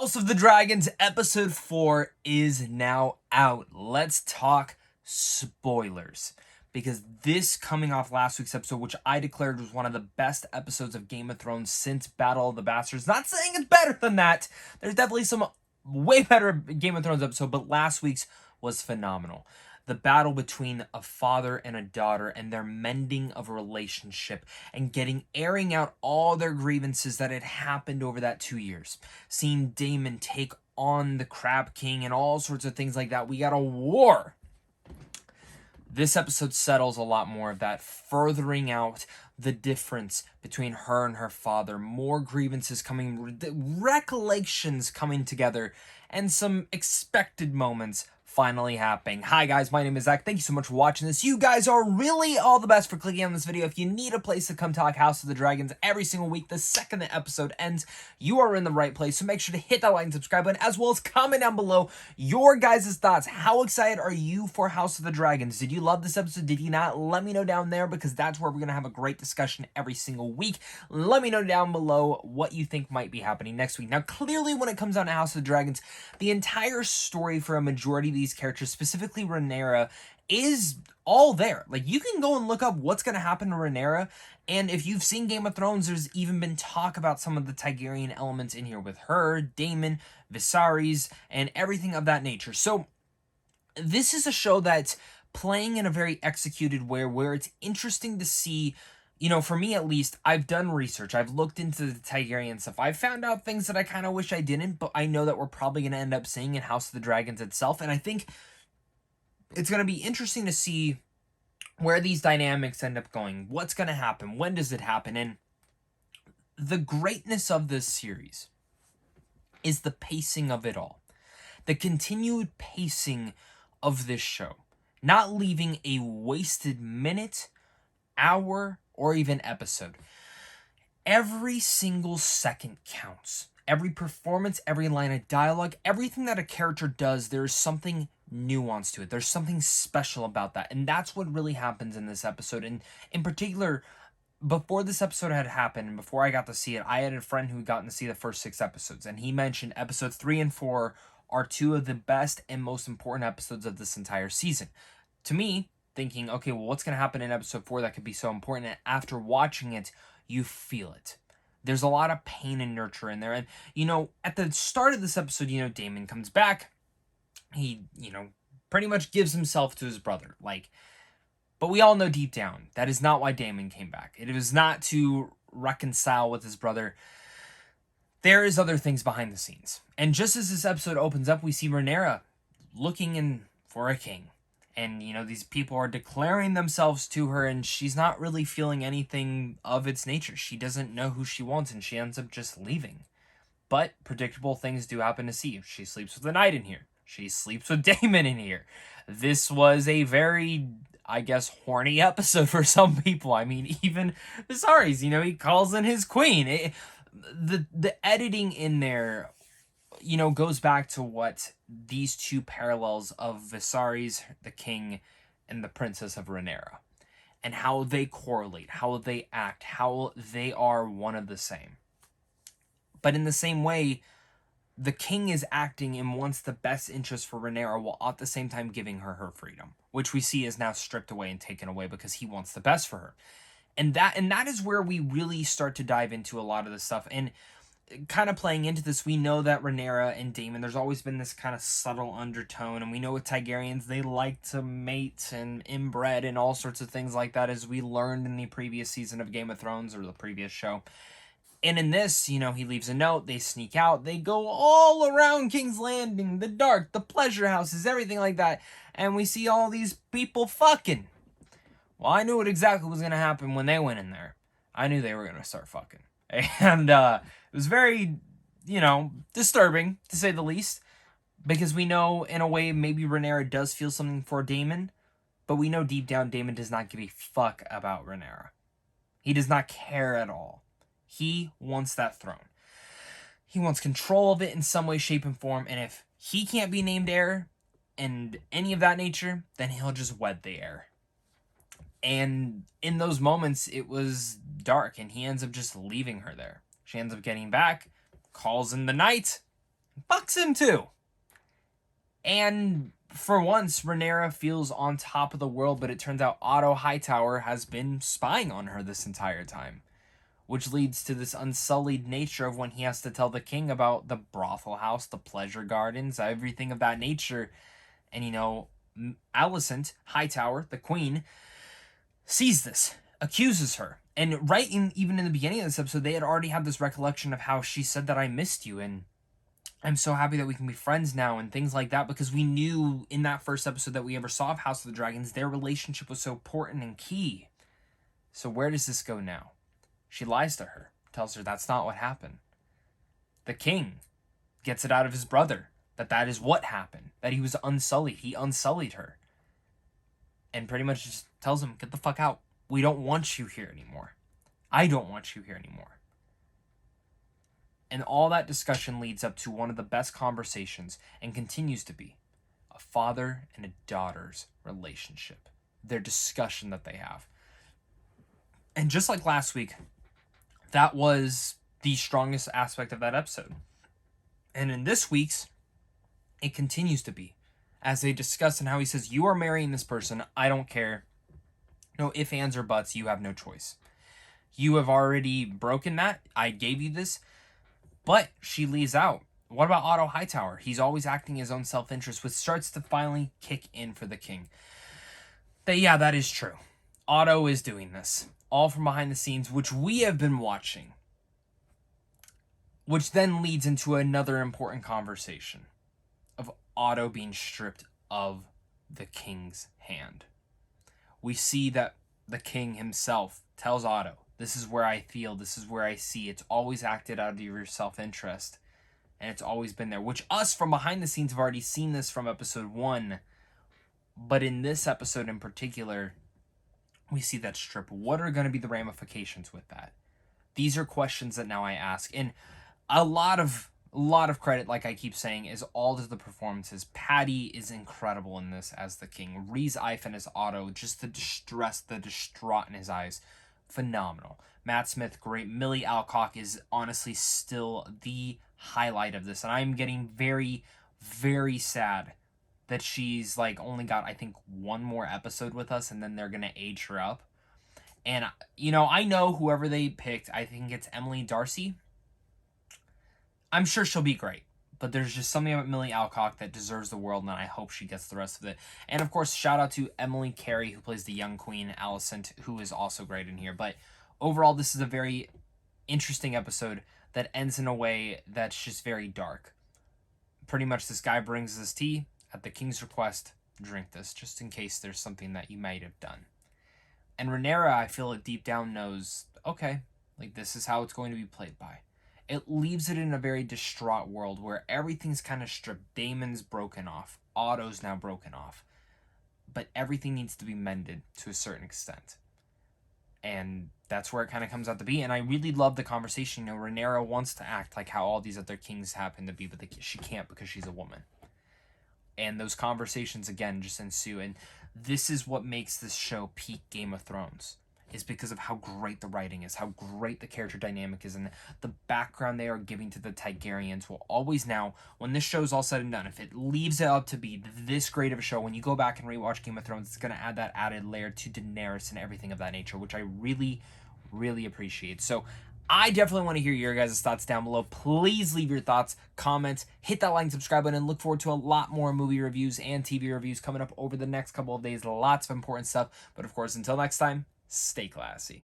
House of the Dragons episode 4 is now out. Let's talk spoilers. Because this coming off last week's episode, which I declared was one of the best episodes of Game of Thrones since Battle of the Bastards. Not saying it's better than that. There's definitely some way better Game of Thrones episode, but last week's was phenomenal. The battle between a father and a daughter and their mending of a relationship and airing out all their grievances that had happened over that 2 years. Seeing Daemon take on the Crab King and all sorts of things like that. We got a war. This episode settles a lot more of that, furthering out the difference between her and her father. More grievances coming, recollections coming together, and some expected moments finally happening. Hi guys, my name is Zach. Thank you so much for watching this. You guys are really all the best for clicking on this video. If you need a place to come talk House of the Dragons every single week, the second the episode ends, you are in the right place. So make sure to hit that like and subscribe button, as well as comment down below your guys' thoughts. How excited are you for House of the Dragons? Did you love this episode? Did you not? Let me know down there, because that's where we're going to have a great discussion every single week. Let me know down below what you think might be happening next week. Now, clearly, when it comes down to House of the Dragons, the entire story for a majority of these characters, specifically Rhaenyra, is all there. Like, you can go and look up what's going to happen to Rhaenyra, and if you've seen Game of Thrones, there's even been talk about some of the Targaryen elements in here with her, Daemon, Viserys, and everything of that nature. So, this is a show that's playing in a very executed way, where it's interesting to see. You know, for me at least, I've done research. I've looked into the Targaryen stuff. I've found out things that I kind of wish I didn't, but I know that we're probably going to end up seeing in House of the Dragons itself. And I think it's going to be interesting to see where these dynamics end up going. What's going to happen? When does it happen? And the greatness of this series is the pacing of it all. The continued pacing of this show. Not leaving a wasted minute, hour, or even episode. Every single second counts. Every performance, every line of dialogue, everything that a character does, there's something nuanced to it. There's something special about that. And that's what really happens in this episode. And in particular, before this episode had happened, and before I got to see it, I had a friend who had gotten to see the first 6 episodes. And he mentioned episodes 3 and 4 are 2 of the best and most important episodes of this entire season. To me, thinking, okay, well, what's going to happen in episode 4 that could be so important? And after watching it, you feel it. There's a lot of pain and nurture in there. And, you know, at the start of this episode, you know, Daemon comes back. He, you know, pretty much gives himself to his brother. But we all know deep down, that is not why Daemon came back. It was not to reconcile with his brother. There is other things behind the scenes. And just as this episode opens up, we see Rhaenyra looking in for a king. And, you know, these people are declaring themselves to her, and she's not really feeling anything of its nature. She doesn't know who she wants, and she ends up just leaving. But predictable things do happen to see. She sleeps with a knight in here. She sleeps with Daemon in here. This was a very, I guess, horny episode for some people. I mean, even Viserys, you know, he calls in his queen. The editing in there, you know, goes back to what these two parallels of Viserys, the king, and the princess of Rhaenyra, and how they correlate, how they act, how they are one of the same. But in the same way, the king is acting and wants the best interest for Rhaenyra, while at the same time giving her her freedom, which we see is now stripped away and taken away because he wants the best for her. And that is where we really start to dive into a lot of this stuff. And kind of playing into this, we know that Rhaenyra and Daemon, there's always been this kind of subtle undertone, and we know with Targaryens, they like to mate and inbred and all sorts of things like that, as we learned in the previous season of Game of Thrones, or the previous show. And in this, you know, he leaves a note, they sneak out, they go all around King's Landing, the Dark, the pleasure houses, everything like that, and we see all these people fucking. Well, I knew what exactly was going to happen when they went in there. I knew they were going to start fucking. And it was very, you know, disturbing, to say the least. Because we know, in a way, maybe Rhaenyra does feel something for Daemon. But we know deep down, Daemon does not give a fuck about Rhaenyra. He does not care at all. He wants that throne. He wants control of it in some way, shape, and form. And if he can't be named heir, and any of that nature, then he'll just wed the heir. And in those moments, it was dark, and he ends up just leaving her there. She ends up getting back, calls in the knight, fucks him too. And for once, Rhaenyra feels on top of the world, but it turns out Otto Hightower has been spying on her this entire time, which leads to this unsullied nature of when he has to tell the king about the brothel house, the pleasure gardens, everything of that nature. And, Alicent Hightower, the queen, sees this, accuses her. And even in the beginning of this episode, they had already had this recollection of how she said that I missed you, and I'm so happy that we can be friends now, and things like that, because we knew in that first episode that we ever saw of House of the Dragons, their relationship was so important and key. So where does this go now? She lies to her, tells her that's not what happened. The king gets it out of his brother that is what happened, that he was unsullied. He unsullied her. And pretty much just tells him, get the fuck out. We don't want you here anymore. I don't want you here anymore. And all that discussion leads up to one of the best conversations, and continues to be, a father and a daughter's relationship. Their discussion that they have. And just like last week, that was the strongest aspect of that episode. And in this week's, it continues to be. As they discuss and how he says, you are marrying this person, I don't care. No ifs, ands, or buts, you have no choice. You have already broken that. I gave you this. But she leaves out. What about Otto Hightower? He's always acting his own self-interest, which starts to finally kick in for the king. That is true. Otto is doing this. All from behind the scenes, which we have been watching. Which then leads into another important conversation of Otto being stripped of the king's hand. We see that the king himself tells Otto, this is where I feel, this is where I see. It's always acted out of your self-interest. And it's always been there. Which us from behind the scenes have already seen this from episode 1. But in this episode in particular, we see that strip. What are going to be the ramifications with that? These are questions that now I ask. And a lot of credit, like I keep saying, is all to the performances. Patty is incredible in this as the king. Rhys Ifan as Otto, just the distress, the distraught in his eyes. Phenomenal. Matt Smith, great. Millie Alcock is honestly still the highlight of this. And I'm getting very, very sad that she's only got, I think, one more episode with us, and then they're going to age her up. And, I know whoever they picked, I think it's Emily Darcy. I'm sure she'll be great. But there's just something about Millie Alcock that deserves the world, and I hope she gets the rest of it. And, of course, shout out to Emily Carey, who plays the young queen, Alicent, who is also great in here. But overall, this is a very interesting episode that ends in a way that's just very dark. Pretty much this guy brings this tea. At the king's request, drink this, just in case there's something that you might have done. And Rhaenyra, I feel like deep down knows, okay, this is how it's going to be played by. It leaves it in a very distraught world where everything's kind of stripped. Daemon's broken off. Otto's now broken off. But everything needs to be mended to a certain extent. And that's where it kind of comes out to be. And I really love the conversation. Rhaenyra wants to act like how all these other kings happen to be, but she can't because she's a woman. And those conversations, again, just ensue. And this is what makes this show peak Game of Thrones. Is because of how great the writing is, how great the character dynamic is, and the background they are giving to the Targaryens will always now, when this show's all said and done, if it leaves it up to be this great of a show, when you go back and rewatch Game of Thrones, it's going to add that added layer to Daenerys and everything of that nature, which I really, really appreciate. So I definitely want to hear your guys' thoughts down below. Please leave your thoughts, comments, hit that like and subscribe button, and look forward to a lot more movie reviews and TV reviews coming up over the next couple of days. Lots of important stuff. But of course, until next time, stay classy.